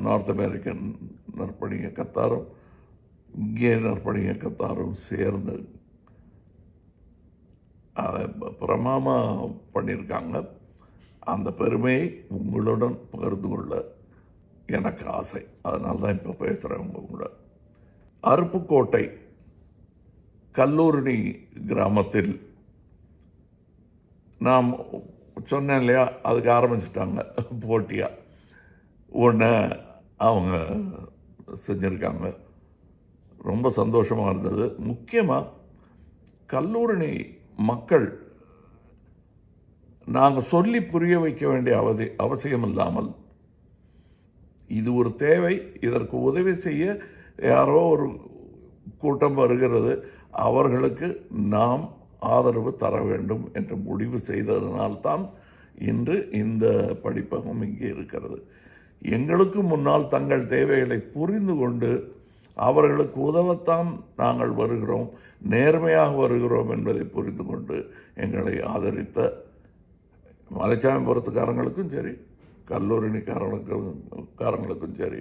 North American நற்பணி இயக்கத்தாரும் இந்திய நற்பணி இயக்கத்தாரும் சேர்ந்து அதை பிரமாமாக பண்ணியிருக்காங்க. அந்த பெருமையை உங்களுடன் பகிர்ந்து கொள்ள எனக்கு ஆசை. அதனால தான் இப்போ பேசுகிறேன் உங்கள் கூட. அருப்புக்கோட்டை கல்லூரணி கிராமத்தில் நாம் சொன்னேன் இல்லையா, அதுக்கு ஆரம்பிச்சிட்டாங்க போட்டியாக. ஒன்று அவங்க செஞ்சுருக்காங்க. ரொம்ப சந்தோஷமாக இருந்தது. முக்கியமாக கல்லூரணி மக்கள் நாங்கள் சொல்லி புரிய வைக்க வேண்டிய அவசியம் இல்லாமல், இது ஒரு தேவை, இதற்கு உதவி செய்ய யாரோ ஒரு கூட்டம் வருகிறது, அவர்களுக்கு நாம் ஆதரவு தர வேண்டும் என்று முடிவு செய்ததனால்தான் இன்று இந்த படிப்பகம் இங்கே இருக்கிறது. எங்களுக்கு முன்னால் தங்கள் தேவைகளை புரிந்து கொண்டு அவர்களுக்கு உதவத்தான் நாங்கள் வருகிறோம், நேர்மையாக வருகிறோம் என்பதை புரிந்து கொண்டு எங்களை ஆதரித்த மலைச்சாமிபுரத்துக்காரங்களுக்கும் சரி, கல்லூரிக்காரங்களுக்கும் சரி,